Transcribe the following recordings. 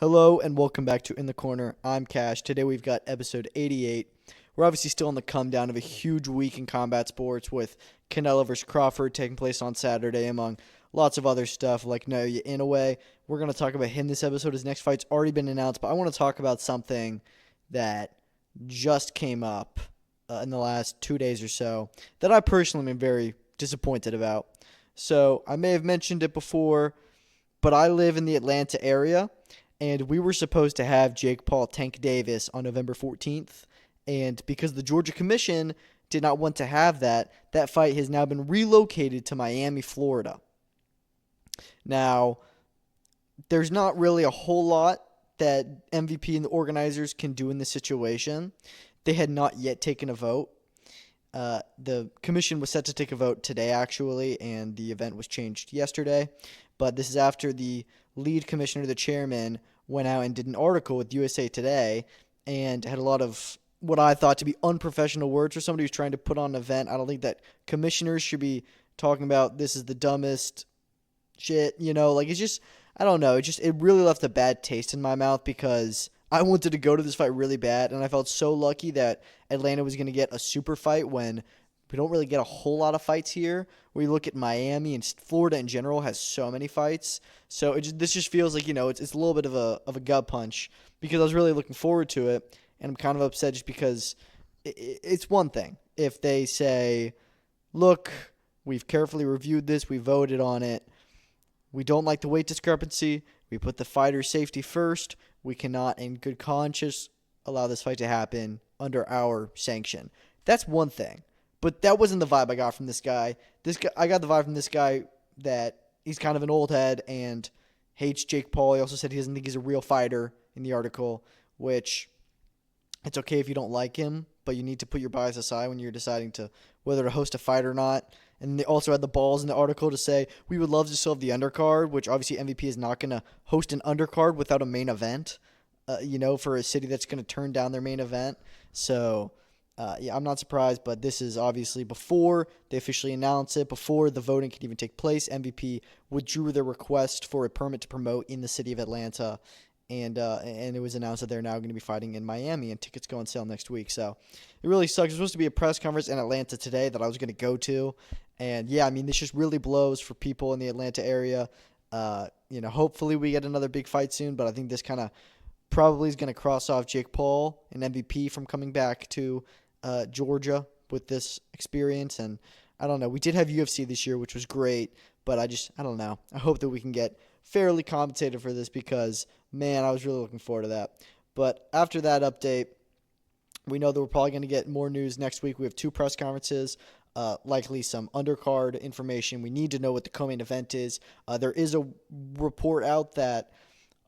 Hello and welcome back to In the Corner. I'm Cash. Today we've got episode 88. We're obviously still on the come down of a huge week in combat sports with Canelo versus Crawford taking place on Saturday, among lots of other stuff like Naoya Inoue. We're going to talk about him this episode. His next fight's already been announced, but I want to talk about something that just came up in the last 2 days or so that I personally am very disappointed about. So I may have mentioned it before, but I live in the Atlanta area, and we were supposed to have Jake Paul Tank Davis on November 14th. And because the Georgia Commission did not want to have that fight has now been relocated to Miami, Florida. Now, there's not really a whole lot that MVP and the organizers can do in this situation. They had not yet taken a vote. The commission was set to take a vote today, actually, and the event was changed yesterday. But this is after the lead commissioner, the chairman, went out and did an article with USA Today and had a lot of what I thought to be unprofessional words for somebody who's trying to put on an event. I don't think that commissioners should be talking about this is the dumbest shit, it's just, I don't know. It really left a bad taste in my mouth because I wanted to go to this fight really bad, and I felt so lucky that Atlanta was going to get a super fight when we don't really get a whole lot of fights here. We look at Miami and Florida in general has so many fights. So this just feels like, it's a little bit of a gut punch because I was really looking forward to it, and I'm kind of upset just because it's one thing if they say, look, we've carefully reviewed this, we voted on it, we don't like the weight discrepancy, we put the fighter's safety first, we cannot in good conscience allow this fight to happen under our sanction. That's one thing. But that wasn't the vibe I got from this guy. I got the vibe from this guy that he's kind of an old head and hates Jake Paul. He also said he doesn't think he's a real fighter in the article, which it's okay if you don't like him, but you need to put your bias aside when you're deciding to whether to host a fight or not. And they also had the balls in the article to say, we would love to still have the undercard, which obviously MVP is not going to host an undercard without a main event, for a city that's going to turn down their main event. So, I'm not surprised, but this is obviously before they officially announce it, before the voting can even take place. MVP withdrew their request for a permit to promote in the city of Atlanta, and it was announced that they're now going to be fighting in Miami, and tickets go on sale next week. So it really sucks. There's supposed to be a press conference in Atlanta today that I was going to go to, and this just really blows for people in the Atlanta area. Hopefully we get another big fight soon, but I think this kind of probably is going to cross off Jake Paul and MVP from coming back to Georgia with this experience. And I don't know. We did have UFC this year, which was great, but I don't know. I hope that we can get fairly compensated for this because, man, I was really looking forward to that. But after that update, we know that we're probably going to get more news next week. We have 2 press conferences, likely some undercard information. We need to know what the co-main event is. There is a report out that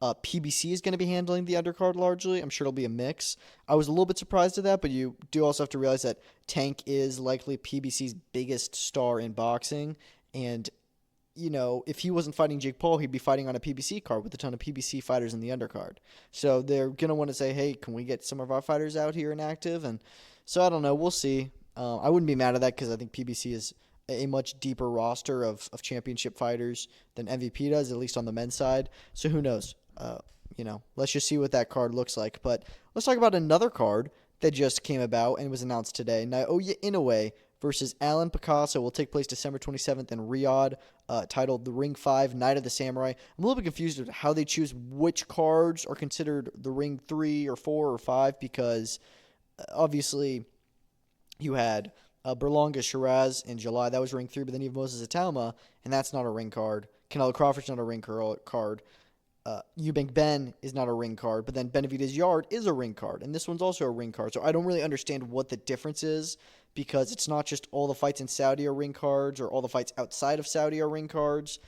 PBC is going to be handling the undercard largely. I'm sure it'll be a mix. I was a little bit surprised at that, but you do also have to realize that Tank is likely PBC's biggest star in boxing. And, if he wasn't fighting Jake Paul, he'd be fighting on a PBC card with a ton of PBC fighters in the undercard. So they're going to want to say, hey, can we get some of our fighters out here and active? And so I don't know. We'll see. I wouldn't be mad at that because I think PBC is a much deeper roster of championship fighters than MVP does, at least on the men's side. So who knows? Let's just see what that card looks like. But let's talk about another card that just came about and was announced today. Naoya Inoue versus Alan Picasso will take place December 27th in Riyadh, titled the Ring 5 Night of the Samurai. I'm a little bit confused with how they choose which cards are considered the Ring 3 or 4 or 5 because obviously you had Berlanga Shiraz in July. That was Ring 3, but then you have Moses Atalma, and that's not a ring card. Canelo Crawford's not a ring card. Eubank Ben is not a ring card, but then Benavidez Yard is a ring card, and this one's also a ring card. So I don't really understand what the difference is because it's not just all the fights in Saudi are ring cards or all the fights outside of Saudi are ring cards.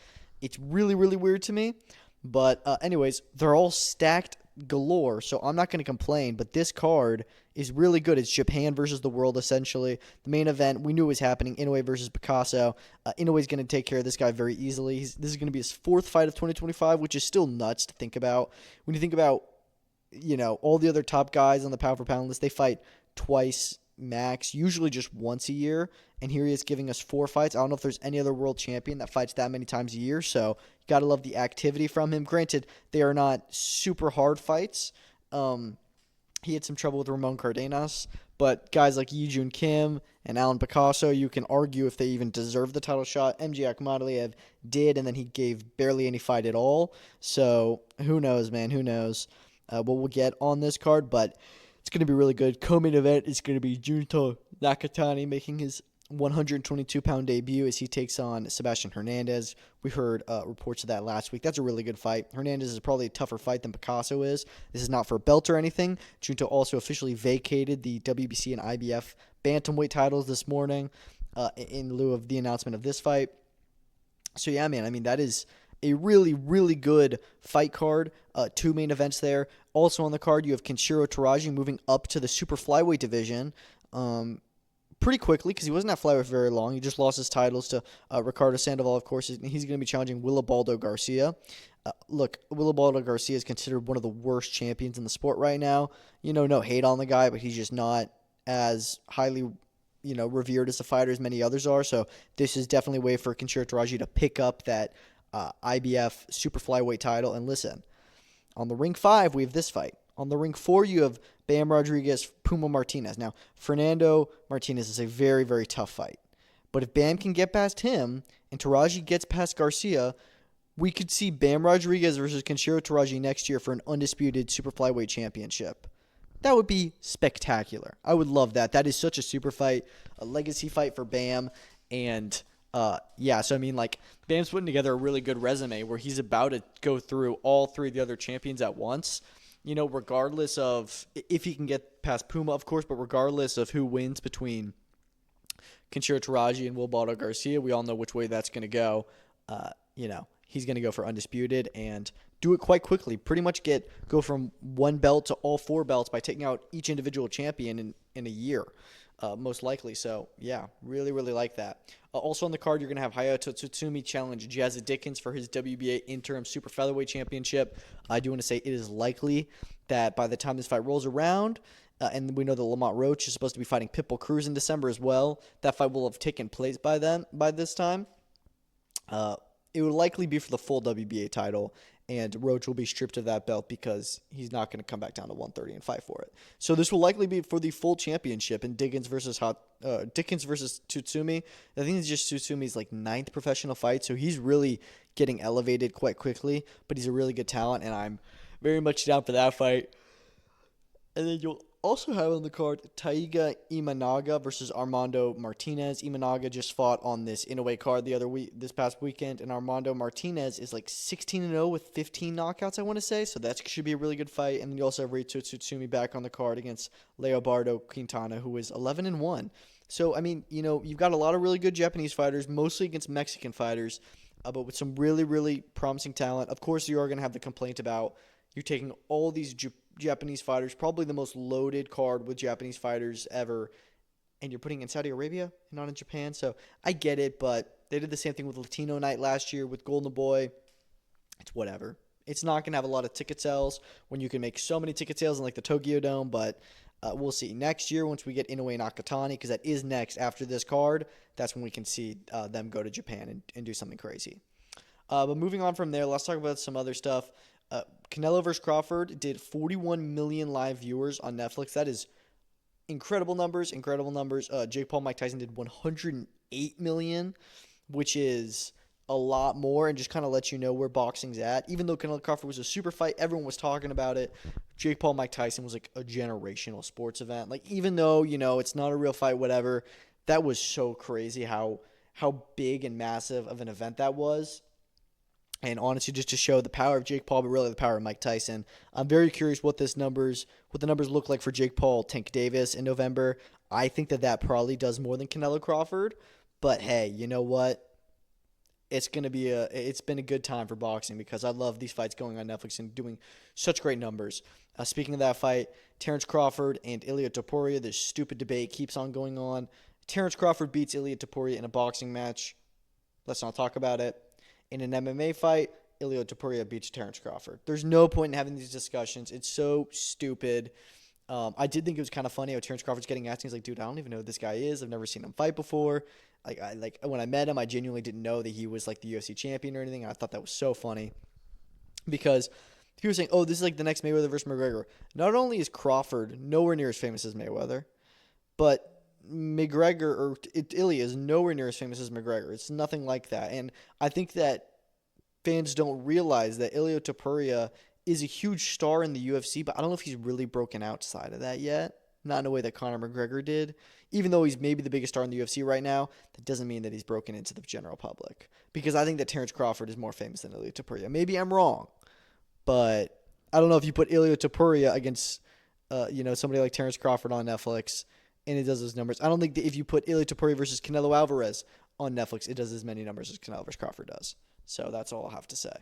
It's really, really weird to me. But anyways, they're all stacked galore, so I'm not going to complain. But this card is really good. It's Japan versus the world, essentially. The main event, we knew it was happening. Inoue versus Picasso. Inoue's going to take care of this guy very easily. This is going to be his 4th fight of 2025, which is still nuts to think about. When you think about, all the other top guys on the pound for pound list, they fight twice max, usually just once a year. And here he is giving us 4 fights. I don't know if there's any other world champion that fights that many times a year. So you got to love the activity from him. Granted, they are not super hard fights. He had some trouble with Ramon Cardenas. But guys like Yi Jun Kim and Alan Picasso, you can argue if they even deserve the title shot. MG Akhmadaliev did, and then he gave barely any fight at all. So who knows, man? Who knows what we'll get on this card. But it's going to be really good. Co-main event is going to be Junto Nakatani making his 122-pound debut as he takes on Sebastian Hernandez. We heard reports of that last week. That's a really good fight. Hernandez is probably a tougher fight than Picasso is. This is not for a belt or anything. Junto also officially vacated the WBC and IBF bantamweight titles this morning in lieu of the announcement of this fight. So yeah, man, I mean, that is a really, really good fight card. 2 main events there. Also on the card, you have Kenshiro Teraji moving up to the super flyweight division. Pretty quickly because he wasn't at flyweight very long. He just lost his titles to Ricardo Sandoval, of course. He's going to be challenging Willibaldo Garcia. Look, Willibaldo Garcia is considered one of the worst champions in the sport right now. No hate on the guy, but he's just not as highly, revered as a fighter as many others are. So this is definitely a way for Kenshiro Teraji to pick up that IBF super flyweight title. And listen, on the ring 5, we have this fight. On the ring 4, you have Bam Rodriguez, Puma Martinez. Now, Fernando Martinez is a very, very tough fight. But if Bam can get past him and Teraji gets past Garcia, we could see Bam Rodriguez versus Kenshiro Teraji next year for an undisputed super flyweight championship. That would be spectacular. I would love that. That is such a super fight, a legacy fight for Bam. And so I mean, like, Bam's putting together a really good resume where he's about to go through all 3 of the other champions at once. Regardless of if he can get past Puma, of course, but regardless of who wins between Kenshiro Teraji and Willibaldo Garcia, we all know which way that's going to go. He's going to go for undisputed and do it quite quickly. Pretty much go from 1 belt to all 4 belts by taking out each individual champion in a year, most likely. So, yeah, really, really like that. Also on the card, you're going to have Hayato Tsutsumi challenge Jazza Dickens for his WBA interim super featherweight championship. I do want to say it is likely that by the time this fight rolls around, and we know that Lamont Roach is supposed to be fighting Pitbull Cruz in December as well, that fight will have taken place by this time. It would likely be for the full WBA title, and Roach will be stripped of that belt because he's not going to come back down to 130 and fight for it. So this will likely be for the full championship in Dickens versus Tsutsumi. I think it's just Tsutsumi's 9th professional fight, so he's really getting elevated quite quickly, but he's a really good talent, and I'm very much down for that fight. And then you'll also have on the card Taiga Imanaga versus Armando Martinez. Imanaga just fought on this Inoue card this past weekend, and Armando Martinez is 16-0 with 15 knockouts, I want to say. So that should be a really good fight. And then you also have Reito Tsutsumi back on the card against Leobardo Quintana, who is 11-1. So I mean, you've got a lot of really good Japanese fighters, mostly against Mexican fighters, but with some really, really promising talent. Of course, you are going to have the complaint about you're taking all these Japanese fighters, probably the most loaded card with Japanese fighters ever, and you're putting in Saudi Arabia and not in Japan. So I get it, but they did the same thing with Latino Night last year with Golden Boy. It's whatever. It's not going to have a lot of ticket sales when you can make so many ticket sales in the Tokyo Dome, but we'll see. Next year, once we get Inoue Nakatani, because that is next after this card, that's when we can see them go to Japan and do something crazy. But moving on from there, let's talk about some other stuff. Canelo vs. Crawford did 41 million live viewers on Netflix. That is incredible numbers. Jake Paul, Mike Tyson did 108 million, which is a lot more, and just kind of lets you know where boxing's at. Even though Canelo Crawford was a super fight, everyone was talking about it. Jake Paul, Mike Tyson was a generational sports event. Even though, it's not a real fight, whatever, that was so crazy how big and massive of an event that was. And honestly, just to show the power of Jake Paul, but really the power of Mike Tyson. I'm very curious what the numbers look like for Jake Paul, Tank Davis in November. I think that probably does more than Canelo Crawford. But hey, you know what? It's been a good time for boxing because I love these fights going on Netflix and doing such great numbers. Speaking of that fight, Terrence Crawford and Ilia Topuria, this stupid debate keeps on going on. Terrence Crawford beats Ilia Topuria in a boxing match. Let's not talk about it. In an MMA fight, Ilia Topuria beats Terrence Crawford. There's no point in having these discussions. It's so stupid. I did think it was kind of funny how Terrence Crawford's getting asked. He's like, dude, I don't even know who this guy is. I've never seen him fight before. Like when I met him, I genuinely didn't know that he was like the UFC champion or anything. And I thought that was so funny because people were saying, oh, this is like the next Mayweather versus McGregor. Not only is Crawford nowhere near as famous as Mayweather, but McGregor or Ilya is nowhere near as famous as McGregor. It's nothing like that. And I think that fans don't realize that Ilya Topuria is a huge star in the UFC, but I don't know if he's really broken outside of that yet. Not in a way that Conor McGregor did. Even though he's maybe the biggest star in the UFC right now, that doesn't mean that he's broken into the general public. Because I think that Terrence Crawford is more famous than Ilya Topuria. Maybe I'm wrong, but I don't know if you put Ilya Topuria against, somebody like Terrence Crawford on Netflix, and it does those numbers. I don't think that if you put Ilya Topuria versus Canelo Alvarez on Netflix, it does as many numbers as Canelo versus Crawford does. So that's all I'll have to say.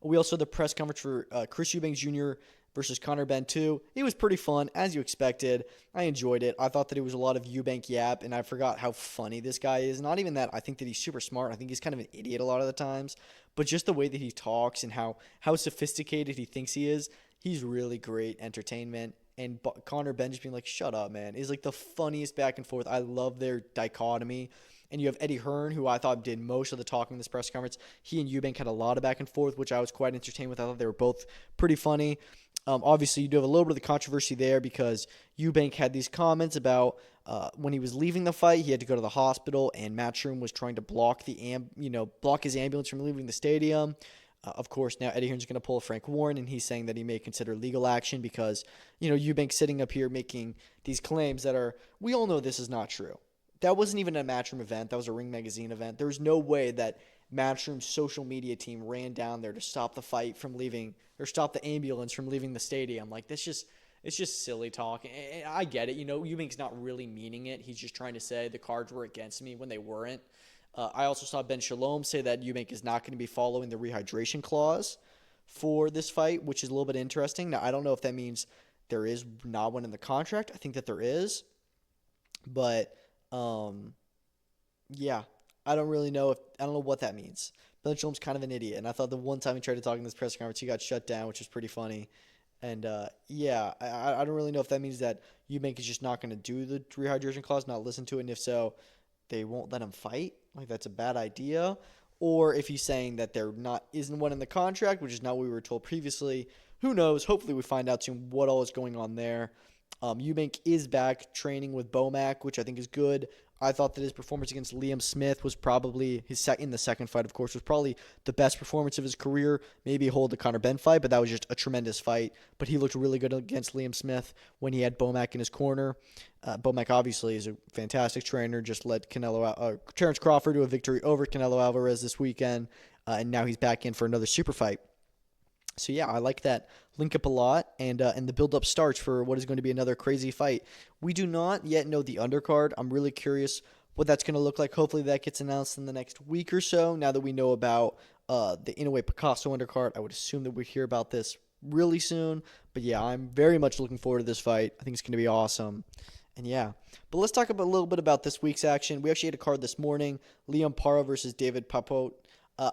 We also had the press conference for Chris Eubank Jr. versus Conor Benn 2. It was pretty fun, as you expected. I enjoyed it. I thought that it was a lot of Eubank yap, and I forgot how funny this guy is. Not even that. I think that he's super smart. I think he's kind of an idiot a lot of the times. But just the way that he talks and how sophisticated he thinks he is, he's really great entertainment. And Conor Benn just being like, shut up, man, is like the funniest back and forth. I love their dichotomy. And you have Eddie Hearn, who I thought did most of the talking in this press conference. He and Eubank had a lot of back and forth, which I was quite entertained with. I thought they were both pretty funny. Obviously, you do have a little bit of the controversy there because Eubank had these comments about when he was leaving the fight, he had to go to the hospital, and Matchroom was trying to block his ambulance from leaving the stadium. Of course, now Eddie Hearn's going to pull a Frank Warren, and he's saying that he may consider legal action because, Eubank's sitting up here making these claims that we all know this is not true. That wasn't even a Matchroom event. That was a Ring Magazine event. There was no way that Matchroom's social media team ran down there to stop the fight from leaving or stop the ambulance from leaving the stadium. Like, it's just silly talk. And I get it. Eubank's not really meaning it. He's just trying to say the cards were against me when they weren't. I also saw Ben Shalom say that Eubank is not going to be following the rehydration clause for this fight, which is a little bit interesting. Now, I don't know if that means there is not one in the contract. I think that there is. But yeah, I don't know what that means. Ben Shalom's kind of an idiot, and I thought the one time he tried to talk in this press conference, he got shut down, which was pretty funny. And I don't really know if that means that Eubank is just not going to do the rehydration clause, not listen to it, and if so, they won't let him fight. Like, that's a bad idea. Or if he's saying that there isn't one in the contract, which is not what we were told previously. Who knows? Hopefully we find out soon what all is going on there. Eubank is back training with Bomac, which I think is good. I thought that his performance against Liam Smith was probably in the second fight, of course, was probably the best performance of his career. Maybe hold the Conor Benn fight, but that was just a tremendous fight. But he looked really good against Liam Smith when he had Bomac in his corner. Bomac obviously is a fantastic trainer. Just led Terrence Crawford to a victory over Canelo Alvarez this weekend, and now he's back in for another super fight. So yeah, I like that link up a lot, and the build-up starts for what is going to be another crazy fight. We do not yet know the undercard. I'm really curious what that's going to look like. Hopefully that gets announced in the next week or so. Now that we know about the Inoue Picasso undercard, I would assume that we hear about this really soon. But yeah, I'm very much looking forward to this fight. I think it's going to be awesome. And yeah, but let's talk a little bit about this week's action. We actually had a card this morning: Liam Paro versus David Papot.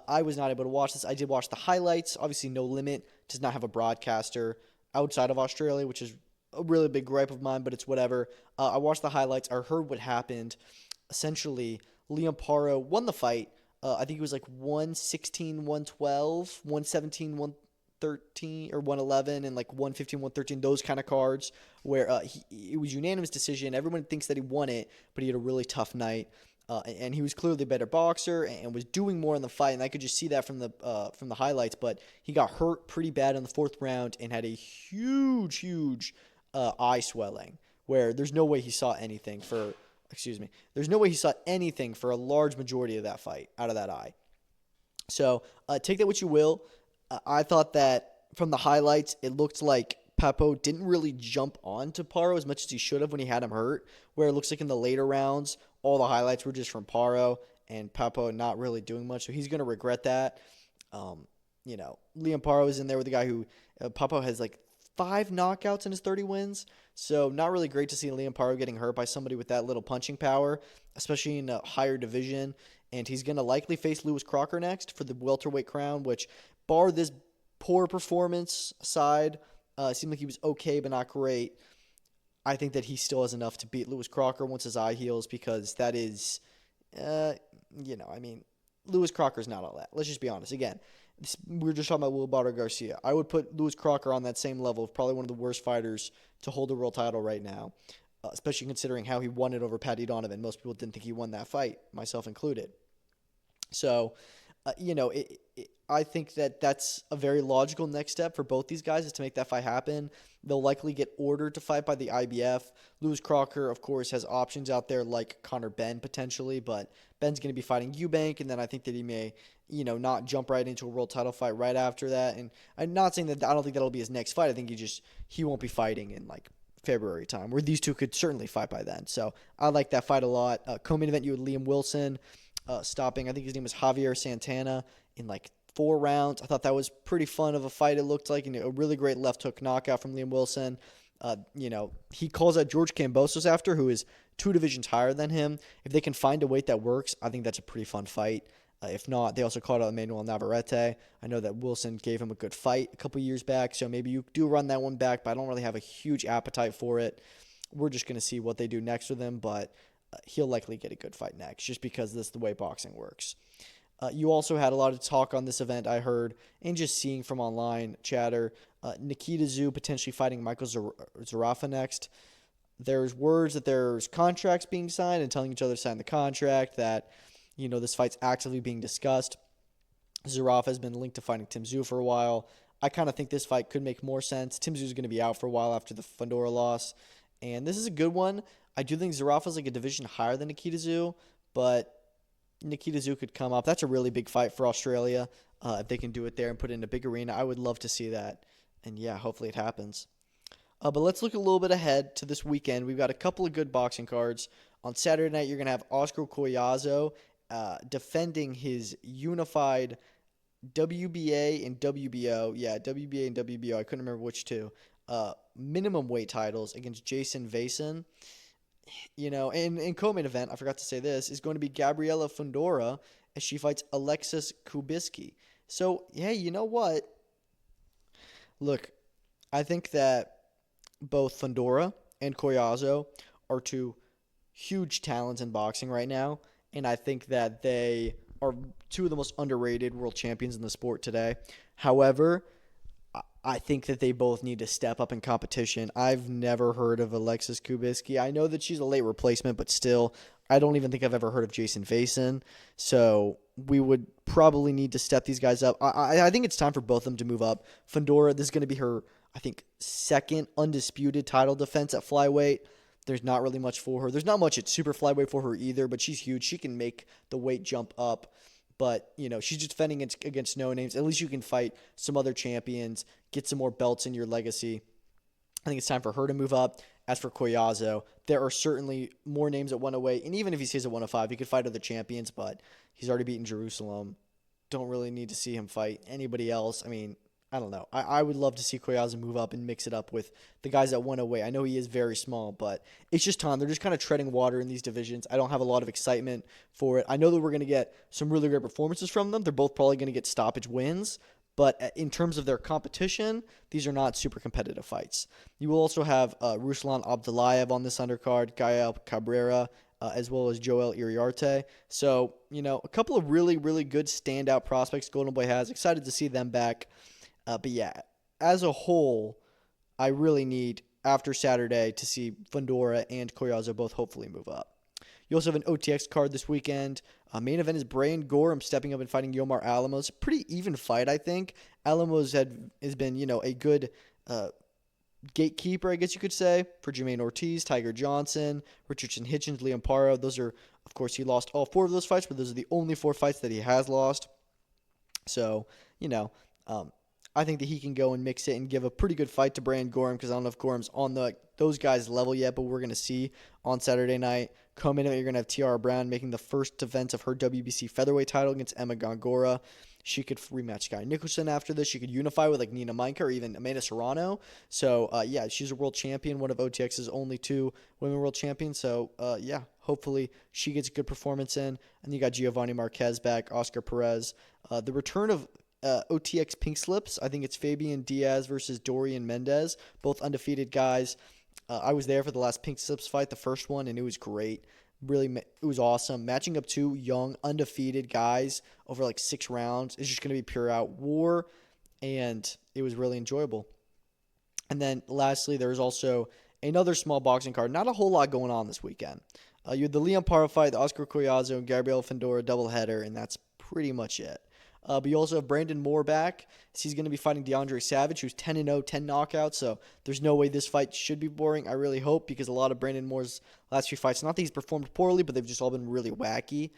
I was not able to watch this. I did watch the highlights. Obviously, No Limit does not have a broadcaster outside of Australia, which is a really big gripe of mine, but it's whatever. I watched the highlights. I heard what happened. Essentially, Liam Paro won the fight. I think it was like 116, 112, 117, 113, or 111, and like 115, 113, those kind of cards where it was unanimous decision. Everyone thinks that he won it, but he had a really tough night. And he was clearly a better boxer and was doing more in the fight, and I could just see that from the highlights. But he got hurt pretty bad in the fourth round and had a huge eye swelling, where there's no way he saw anything for. There's no way he saw anything for a large majority of that fight out of that eye. So take that what you will. I thought that from the highlights, it looked like Papot didn't really jump onto Paro as much as he should have when he had him hurt, where it looks like in the later rounds, all the highlights were just from Paro and Papot not really doing much. So he's going to regret that. Liam Paro is in there with a guy who Papot has like 5 knockouts in his 30 wins. So not really great to see Liam Paro getting hurt by somebody with that little punching power, especially in a higher division. And he's going to likely face Lewis Crocker next for the welterweight crown, which, bar this poor performance aside, Seemed like he was okay, but not great. I think that he still has enough to beat Lewis Crocker once his eye heals, because that is, uh, I mean, Lewis Crocker's not all that. Let's just be honest. Again, we were just talking about Will Barter Garcia. I would put Lewis Crocker on that same level of probably one of the worst fighters to hold the world title right now, especially considering how he won it over Paddy Donovan. Most people didn't think he won that fight, myself included. So, I think that that's a very logical next step for both these guys, is to make that fight happen. They'll likely get ordered to fight by the IBF. Lewis Crocker, of course, has options out there like Conor Benn potentially, but Ben's going to be fighting Eubank, and then I think that he may, not jump right into a world title fight right after that. And I'm not saying that I don't think that'll be his next fight. I think he won't be fighting in like February time, where these two could certainly fight by then. So I like that fight a lot. Co-main event, you had Liam Wilson stopping, I think his name was Javier Santana, in like 4 rounds. I thought that was pretty fun of a fight, it looked like, and a really great left hook knockout from Liam Wilson. He calls out George Kambosos after, who is 2 divisions higher than him. If they can find a weight that works, I think that's a pretty fun fight. If not, they also called out Emmanuel Navarrete. I know that Wilson gave him a good fight a couple years back, so maybe you do run that one back, but I don't really have a huge appetite for it. We're just going to see what they do next with him, but he'll likely get a good fight next, just because this is the way boxing works. You also had a lot of talk on this event, I heard, and just seeing from online chatter, Nikita Tszyu potentially fighting Michael Zarafa next. There's words that there's contracts being signed and telling each other to sign the contract, that, this fight's actively being discussed. Zarafa has been linked to fighting Tim Tszyu for a while. I kind of think this fight could make more sense. Tim Tszyu is going to be out for a while after the Fundora loss, and this is a good one. I do think Zarafa's like a division higher than Nikita Tszyu, but Nikita Tszyu could come up. That's a really big fight for Australia. If they can do it there and put it in a big arena, I would love to see that. And yeah, hopefully it happens. But let's look a little bit ahead to this weekend. We've got a couple of good boxing cards. On Saturday night, you're going to have Oscar Collazo defending his unified WBA and WBO. Yeah, WBA and WBO. I couldn't remember which two. Minimum weight titles against Jason Vason. And in co-main event, I forgot to say this, is going to be Gabriela Fundora as she fights Alexis Kubiski. So, hey, you know what? Look, I think that both Fundora and Collazo are 2 huge talents in boxing right now, and I think that they are 2 of the most underrated world champions in the sport today. However, I think that they both need to step up in competition. I've never heard of Alexis Kubiski. I know that she's a late replacement, but still, I don't even think I've ever heard of Jason Vason. So we would probably need to step these guys up. I think it's time for both of them to move up. Fundora, this is going to be her, I think, 2nd undisputed title defense at flyweight. There's not really much for her. There's not much at super flyweight for her either, but she's huge. She can make the weight jump up. But, she's just defending against no names. At least you can fight some other champions, get some more belts in your legacy. I think it's time for her to move up. As for Collazo, there are certainly more names at 108. And even if he stays at 105, he could fight other champions, but he's already beaten Jerusalem. Don't really need to see him fight anybody else. I mean, I don't know. I would love to see Collazo move up and mix it up with the guys at 108. I know he is very small, but it's just time. They're just kind of treading water in these divisions. I don't have a lot of excitement for it. I know that we're going to get some really great performances from them. They're both probably going to get stoppage wins, but in terms of their competition, these are not super competitive fights. You will also have Ruslan Abdullayev on this undercard, Gael Cabrera, as well as Joel Iriarte. So, a couple of really, really good standout prospects Golden Boy has. Excited to see them back. But yeah, as a whole, I really need, after Saturday, to see Fundora and Collazo both hopefully move up. You also have an OTX card this weekend. Main event is Brian Gorham stepping up and fighting Yomar Alamos. Pretty even fight, I think. Alamos has been, a good gatekeeper, I guess you could say, for Jermaine Ortiz, Tiger Johnson, Richardson Hitchens, Liam Paro. Those are, of course, he lost all 4 of those fights, but those are the only 4 fights that he has lost. So, I think that he can go and mix it and give a pretty good fight to Brand Gorham, because I don't know if Gorham's on those guys' level yet, but we're going to see on Saturday night. Coming in, you're going to have Tiara Brown making the first defense of her WBC featherweight title against Emma Gongora. She could rematch Sky Nicholson after this. She could unify with Nina Minka or even Amanda Serrano. So, she's a world champion, one of OTX's only 2 women world champions. So, hopefully she gets a good performance in. And you got Giovanni Marquez back, Oscar Perez. The return of OTX Pink Slips. I think it's Fabian Diaz versus Dorian Mendez, both undefeated guys. I was there for the last Pink Slips fight, the first one, and it was great. Really, it was awesome. Matching up two young, undefeated guys over like 6 rounds is just going to be pure out war, and it was really enjoyable. And then lastly, there was also another small boxing card. Not a whole lot going on this weekend. You had the Leon Paro fight, the Oscar Collazo Gabriela Fundora doubleheader, and that's pretty much it. But you also have Brandon Moore back. He's going to be fighting DeAndre Savage, who's 10-0, 10 knockouts. So there's no way this fight should be boring. I really hope, because a lot of Brandon Moore's last few fights, not that he's performed poorly, but they've just all been really wacky.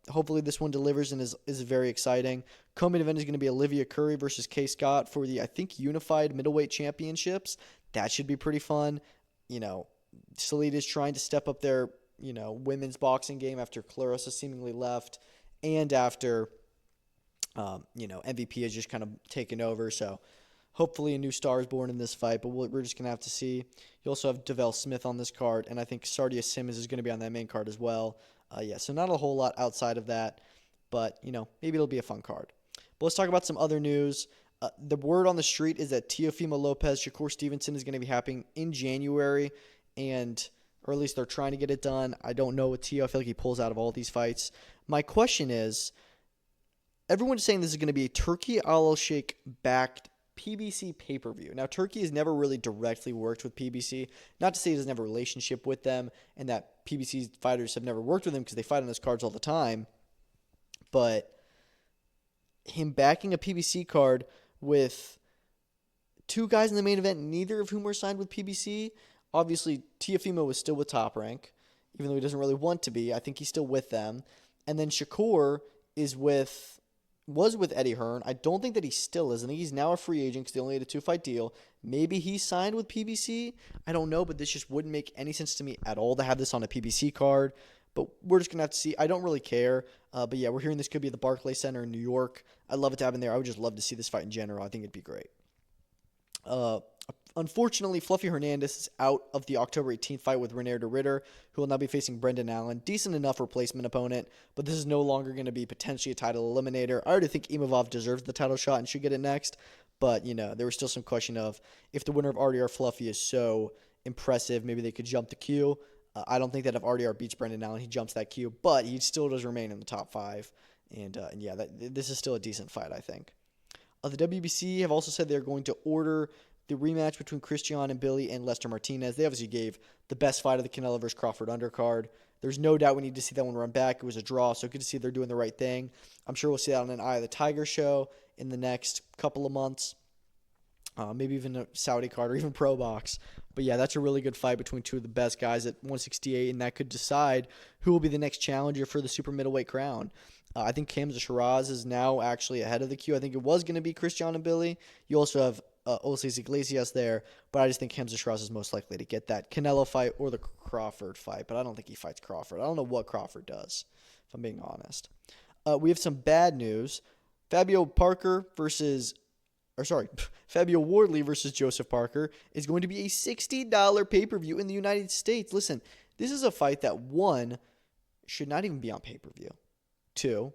Hopefully this one delivers and is very exciting. Co-main event is going to be Olivia Curry versus Kay Scott for the, I think, Unified Middleweight Championships. That should be pretty fun. Salida is trying to step up their, women's boxing game after Clarissa seemingly left, and after MVP has just kind of taken over. So hopefully a new star is born in this fight, but we're just going to have to see. You also have Devell Smith on this card, and I think Sardia Simmons is going to be on that main card as well. So not a whole lot outside of that, but, maybe it'll be a fun card. But let's talk about some other news. The word on the street is that Teofimo Lopez, Shakur Stevenson is going to be happening in January, or at least they're trying to get it done. I don't know with Teo. I feel like he pulls out of all these fights. My question is, everyone's saying this is going to be a Turkey Al-Sheikh backed PBC pay-per-view. Now, Turkey has never really directly worked with PBC. Not to say he doesn't have a relationship with them and that PBC fighters have never worked with him, because they fight on his cards all the time. But him backing a PBC card with 2 guys in the main event, neither of whom were signed with PBC. Obviously, Teofimo was still with Top Rank, even though he doesn't really want to be. I think he's still with them. And then Shakur was with Eddie Hearn. I don't think that he still is. I think he's now a free agent because they only had a 2-fight deal. Maybe he signed with PBC. I don't know, but this just wouldn't make any sense to me at all to have this on a PBC card. But we're just going to have to see. I don't really care. But yeah, we're hearing this could be at the Barclays Center in New York. I'd love it to happen there. I would just love to see this fight in general. I think it'd be great. Unfortunately, Fluffy Hernandez is out of the October 18th fight with Renair de Ritter, who will now be facing Brendan Allen. Decent enough replacement opponent, but this is no longer going to be potentially a title eliminator. I already think Imavov deserves the title shot and should get it next, but, there was still some question of if the winner of RDR Fluffy is so impressive, maybe they could jump the queue. I don't think that if RDR beats Brendan Allen, he jumps that queue, but he still does remain in the top 5, and this is still a decent fight, I think. The WBC have also said they're going to order the rematch between Christian and Billy and Lester Martinez. They obviously gave the best fight of the Canelo versus Crawford undercard. There's no doubt we need to see that one run back. It was a draw, so good to see they're doing the right thing. I'm sure we'll see that on an Eye of the Tiger show in the next couple of months. Maybe even a Saudi card or even Pro Box. But yeah, that's a really good fight between 2 of the best guys at 168, and that could decide who will be the next challenger for the super middleweight crown. I think Hamza Shiraz is now actually ahead of the queue. I think it was going to be Christian and Billy. You also have Ulises Iglesias there, but I just think Hamza Shiraz is most likely to get that Canelo fight or the Crawford fight, but I don't think he fights Crawford. I don't know what Crawford does, if I'm being honest. We have some bad news. Fabio Wardley versus Joseph Parker is going to be a $60 pay-per-view in the United States. Listen, this is a fight that, 1, should not even be on pay-per-view. 2,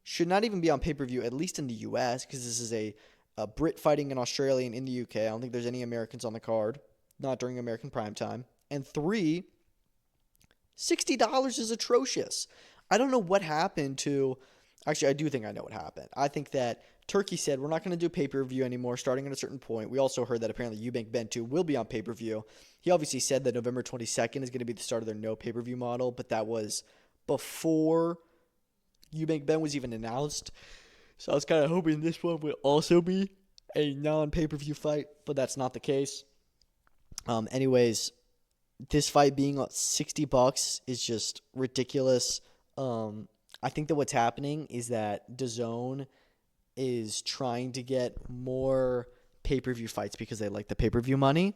should not even be on pay-per-view, at least in the U.S., because this is a Brit fighting in Australia and in the UK. I don't think there's any Americans on the card, not during American primetime. And 3, $60 is atrocious. I don't know what happened to... Actually, I do think I know what happened. I think that Turkey said, we're not going to do pay-per-view anymore starting at a certain point. We also heard that apparently Eubank Jr. 2 will be on pay-per-view. He obviously said that November 22nd is going to be the start of their no pay-per-view model, but that was before Eubank Jr. was even announced. So I was kind of hoping this one would also be a non-pay-per-view fight, but that's not the case. Anyways, this fight being $60 is just ridiculous. I think that what's happening is that DAZN is trying to get more pay-per-view fights because they like the pay-per-view money.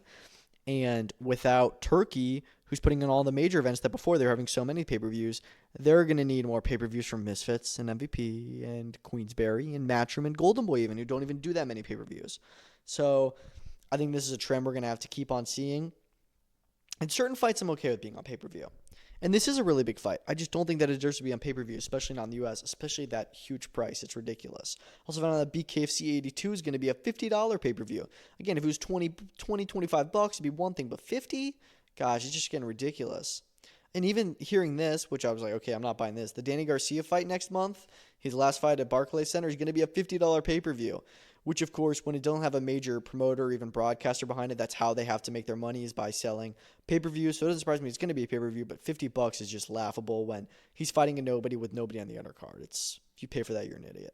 And without Turkey, who's putting in all the major events that before they were having so many pay-per-views, they're going to need more pay-per-views from Misfits and MVP and Queensberry and Matchroom and Golden Boy even, who don't even do that many pay-per-views. So I think this is a trend we're going to have to keep on seeing. And certain fights I'm okay with being on pay-per-view. And this is a really big fight. I just don't think that it deserves to be on pay-per-view, especially not in the U.S., especially that huge price. It's ridiculous. Also found out that BKFC 82 is going to be a $50 pay-per-view. Again, if it was $25, it'd be one thing, but 50? Gosh, it's just getting ridiculous. And even hearing this, which I was like, okay, I'm not buying this. The Danny Garcia fight next month, his last fight at Barclays Center, is going to be a $50 pay-per-view. Which, of course, when it doesn't have a major promoter or even broadcaster behind it, that's how they have to make their money, is by selling pay-per-view. So it doesn't surprise me it's going to be a pay-per-view, but $50 is just laughable when he's fighting a nobody with nobody on the undercard. If you pay for that, you're an idiot.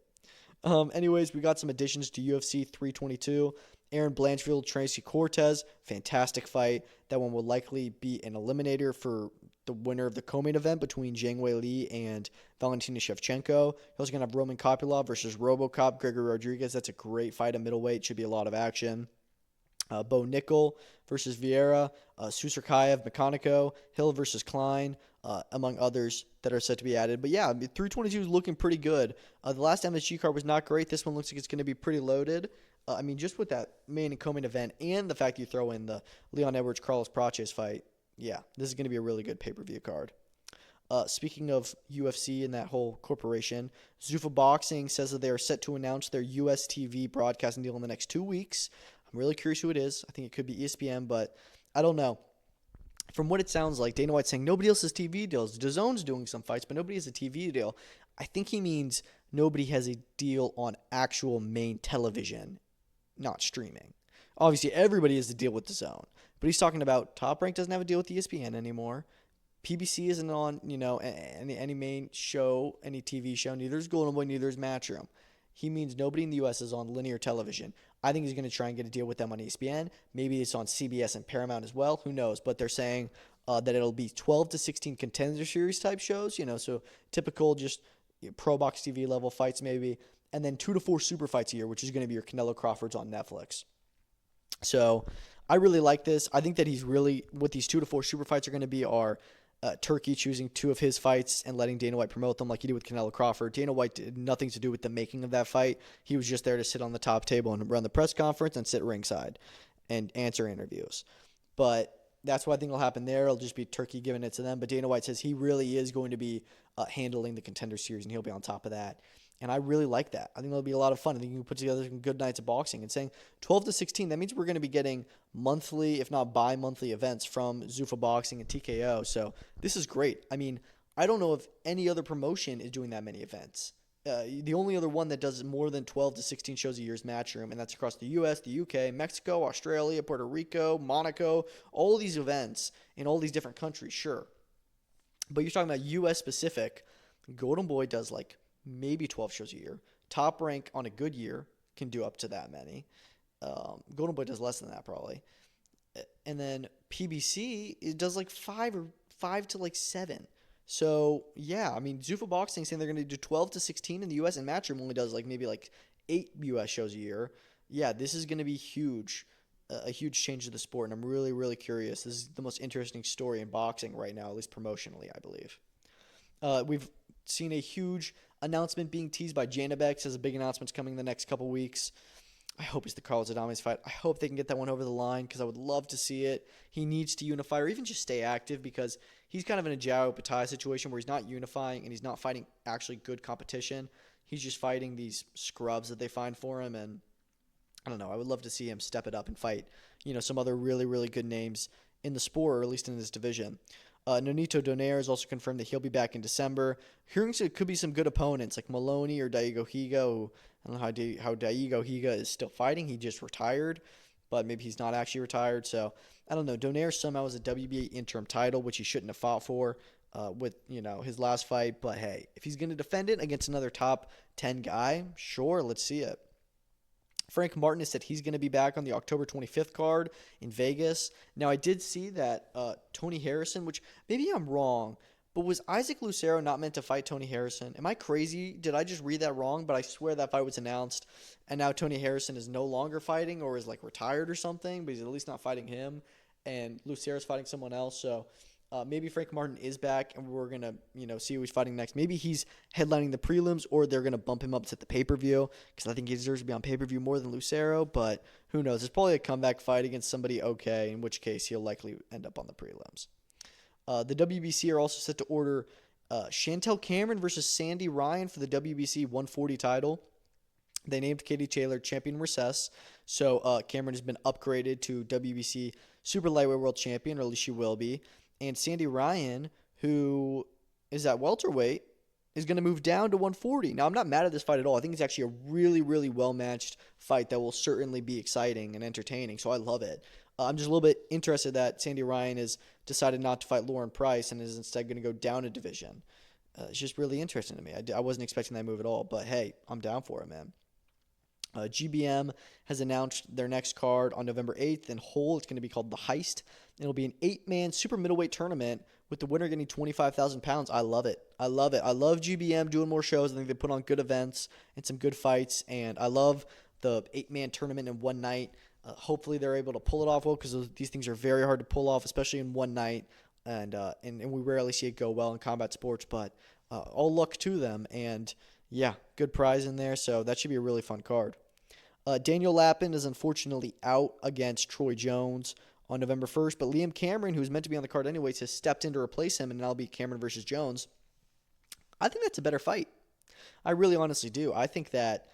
Anyways, we got some additions to UFC 322. Aaron Blanchfield, Tracy Cortez, fantastic fight. That one will likely be an eliminator for the winner of the co-main event between Zhang Wei Li and Valentina Shevchenko. You're also going to have Roman Kopylov versus RoboCop, Gregory Rodriguez. That's a great fight at middleweight. Should be a lot of action. Bo Nickel versus Vieira, Susarkayev, Mechanico, Hill versus Klein, among others that are set to be added. But yeah, 322 is looking pretty good. The last MSG card was not great. This one looks like it's going to be pretty loaded. Just with that main and co-main event and the fact you throw in the Leon Edwards-Carlos Praches fight, yeah, this is going to be a really good pay-per-view card. Speaking of UFC and that whole corporation, Zuffa Boxing says that they are set to announce their US TV broadcasting deal in the next 2 weeks. I'm really curious who it is. I think it could be ESPN, but I don't know. From what it sounds like, Dana White's saying nobody else has TV deals. DAZN's doing some fights, but nobody has a TV deal. I think he means nobody has a deal on actual main television, not streaming. Obviously, everybody has a deal with DAZN, but he's talking about Top Rank doesn't have a deal with ESPN anymore. PBC isn't on, any main show, any TV show. Neither is Golden Boy, neither is Matchroom. He means nobody in the U.S. is on linear television. I think he's going to try and get a deal with them on ESPN. Maybe it's on CBS and Paramount as well. Who knows? But they're saying that it'll be 12 to 16 contender series type shows, so typical just Pro Box TV level fights maybe. And then 2 to 4 super fights a year, which is going to be your Canelo Crawfords on Netflix. So I really like this. I think that he's really, what these 2 to 4 super fights are going to be are Turkey choosing 2 of his fights and letting Dana White promote them like he did with Canelo Crawford. Dana White did nothing to do with the making of that fight. He was just there to sit on the top table and run the press conference and sit ringside and answer interviews. But that's what I think will happen there. It'll just be Turkey giving it to them. But Dana White says he really is going to be handling the contender series, and he'll be on top of that. And I really like that. I think it'll be a lot of fun. I think you can put together some good nights of boxing. And saying 12 to 16, that means we're going to be getting monthly, if not bi-monthly events from Zuffa Boxing and TKO. So this is great. I don't know if any other promotion is doing that many events. The only other one that does more than 12 to 16 shows a year is Matchroom, and that's across the U.S., the U.K., Mexico, Australia, Puerto Rico, Monaco, all these events in all these different countries, sure. But you're talking about U.S. specific. Golden Boy does maybe 12 shows a year. Top Rank on a good year can do up to that many. Golden Boy does less than that probably. And then PBC, it does 5 to 7. So, yeah, Zuffa Boxing saying they're going to do 12 to 16 in the U.S. and Matchroom only does maybe 8 U.S. shows a year. Yeah, this is going to be huge, a huge change to the sport, and I'm really, really curious. This is the most interesting story in boxing right now, at least promotionally, I believe. We've seen a huge announcement being teased by Janabek. Says a big announcement's coming in the next couple weeks. I hope it's the Carlos Adames fight. I hope they can get that one over the line because I would love to see it. He needs to unify or even just stay active because he's kind of in a Joao Patai situation where he's not unifying and he's not fighting actually good competition. He's just fighting these scrubs that they find for him, and I don't know. I would love to see him step it up and fight, some other really, really good names in the sport, or at least in this division. Nonito Donaire has also confirmed that he'll be back in December. Hearing it could be some good opponents like Maloney or Daigo Higa, who I don't know how Daigo Higa is still fighting. He just retired, but maybe he's not actually retired. So I don't know. Donaire somehow has a WBA interim title, which he shouldn't have fought for with his last fight. But hey, if he's going to defend it against another top 10 guy, sure, let's see it. Frank Martin has said he's going to be back on the October 25th card in Vegas. Now, I did see that Tony Harrison, which maybe I'm wrong, but was Isaac Lucero not meant to fight Tony Harrison? Am I crazy? Did I just read that wrong? But I swear that fight was announced, and now Tony Harrison is no longer fighting or is retired or something, but he's at least not fighting him, and Lucero's fighting someone else. So maybe Frank Martin is back, and we're going to see who he's fighting next. Maybe he's headlining the prelims, or they're going to bump him up to the pay-per-view, because I think he deserves to be on pay-per-view more than Lucero, but who knows. There's probably a comeback fight against somebody okay, in which case he'll likely end up on the prelims. The WBC are also set to order Chantel Cameron versus Sandy Ryan for the WBC 140 title. They named Katie Taylor champion recess, so Cameron has been upgraded to WBC Super Lightweight World Champion, or at least she will be. And Sandy Ryan, who is at welterweight, is going to move down to 140. Now, I'm not mad at this fight at all. I think it's actually a really, really well-matched fight that will certainly be exciting and entertaining, so I love it. I'm just a little bit interested that Sandy Ryan has decided not to fight Lauren Price and is instead going to go down a division. It's just really interesting to me. I wasn't expecting that move at all, but hey, I'm down for it, man. GBM has announced their next card on November 8th in Hull. It's going to be called The Heist. It'll be an 8-man super middleweight tournament with the winner getting 25,000 pounds. I love it. I love GBM doing more shows. I think they put on good events and some good fights, and I love the 8-man tournament in one night. Hopefully they're able to pull it off well, because these things are very hard to pull off, especially in one night, and we rarely see it go well in combat sports, but all luck to them, and yeah, good prize in there, so that should be a really fun card. Daniel Lappin is unfortunately out against Troy Jones on November 1st, but Liam Cameron, who was meant to be on the card anyways, has stepped in to replace him, and now it'll be Cameron versus Jones. I think that's a better fight. I really honestly do. I think that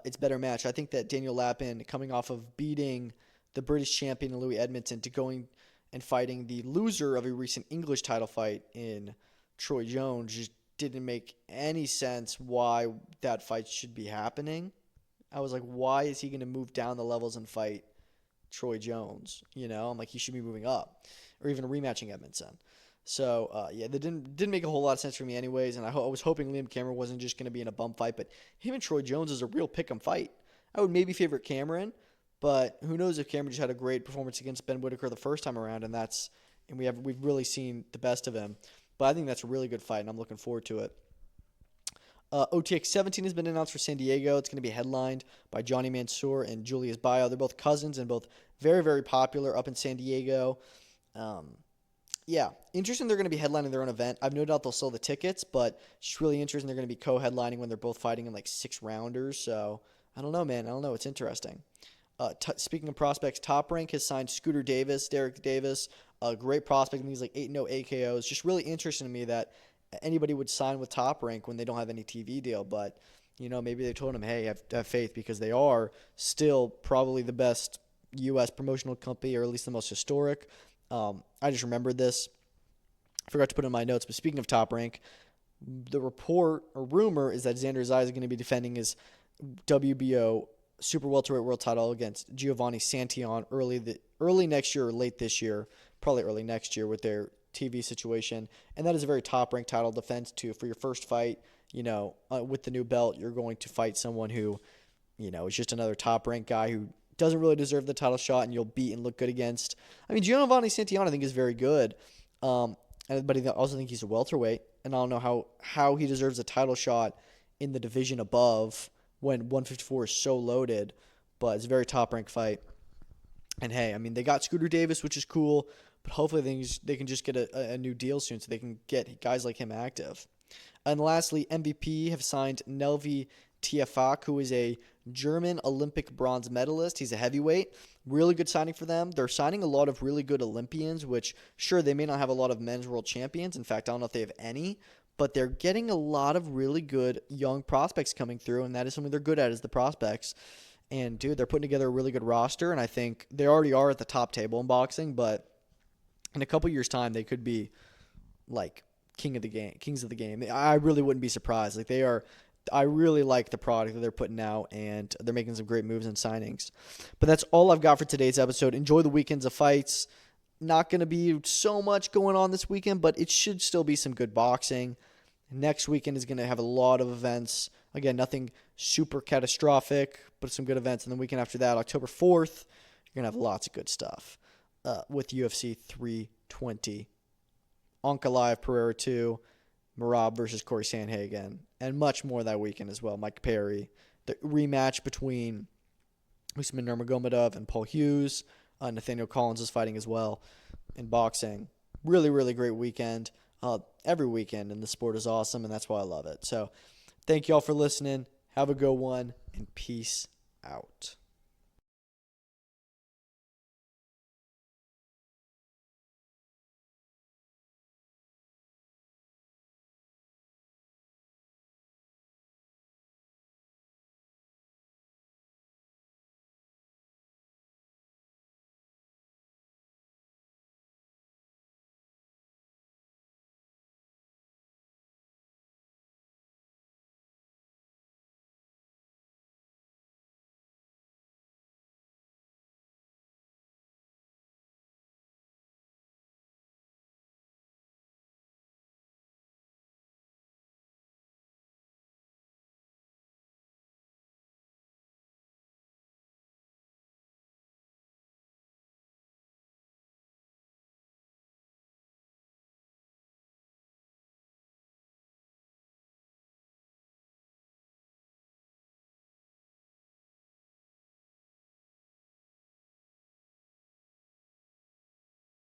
it's a better match. I think that Daniel Lappin, coming off of beating the British champion Louis Edmondson to going and fighting the loser of a recent English title fight in Troy Jones, just didn't make any sense why that fight should be happening. I was like, why is he going to move down the levels and fight Troy Jones? I'm like, he should be moving up, or even rematching Edmondson. So, yeah, that didn't make a whole lot of sense for me anyways, and I was hoping Liam Cameron wasn't just going to be in a bum fight, but him and Troy Jones is a real pick-em fight. I would maybe favor Cameron, but who knows if Cameron just had a great performance against Ben Whitaker the first time around, and we've really seen the best of him. But I think that's a really good fight, and I'm looking forward to it. OTX 17 has been announced for San Diego. It's going to be headlined by Johnny Mansour and Julius Bayo. They're both cousins and both very, very popular up in San Diego. Yeah, interesting they're going to be headlining their own event. I've no doubt they'll sell the tickets, but it's just really interesting they're going to be co-headlining when they're both fighting in like 6-rounders. So, I don't know, man. I don't know. It's interesting. Speaking of prospects, Top Rank has signed Scooter Davis, Derek Davis, a great prospect. I think he's like 8-0 AKOs. Just really interesting to me that anybody would sign with Top Rank when they don't have any TV deal. But, maybe they told him, hey, have faith, because they are still probably the best U.S. promotional company, or at least the most historic. I just remembered this. I forgot to put it in my notes, but speaking of Top Rank, the report or rumor is that Xander Zayas is going to be defending his WBO Super Welterweight World title against Giovanni Santillan early next year or late this year, probably early next year with their TV situation. And that is a very Top Rank title defense too. For your first fight, with the new belt, you're going to fight someone who, is just another Top Rank guy who doesn't really deserve the title shot, and you'll beat and look good against. I mean, Giovanni Santillan, I think, is very good, but I also think he's a welterweight, and I don't know how he deserves a title shot in the division above when 154 is so loaded, but it's a very top-ranked fight. And hey, I mean, they got Scooter Davis, which is cool, but hopefully they can just get a new deal soon so they can get guys like him active. And lastly, MVP have signed Nelvi Tiafak, who is a German Olympic bronze medalist. He's a heavyweight. Really good signing for them. They're signing a lot of really good Olympians, which, sure, they may not have a lot of men's world champions. In fact, I don't know if they have any, but they're getting a lot of really good young prospects coming through, and that is something they're good at, is the prospects. And, dude, they're putting together a really good roster, and I think they already are at the top table in boxing, but in a couple years' time, they could be, like, kings of the game. I really wouldn't be surprised. Like, they are... I really like the product that they're putting out, and they're making some great moves and signings. But that's all I've got for today's episode. Enjoy the weekends of fights. Not going to be so much going on this weekend, but it should still be some good boxing. Next weekend is going to have a lot of events. Again, nothing super catastrophic, but some good events. And the weekend after that, October 4th, you're going to have lots of good stuff with UFC 320, Ankalaev Pereira 2, Merab versus Corey Sandhagen, and much more that weekend as well. Mike Perry, the rematch between Usman Nurmagomedov and Paul Hughes. Nathaniel Collins is fighting as well in boxing. Really, really great weekend. Every weekend in the sport is awesome, and that's why I love it. So thank you all for listening. Have a good one, and peace out.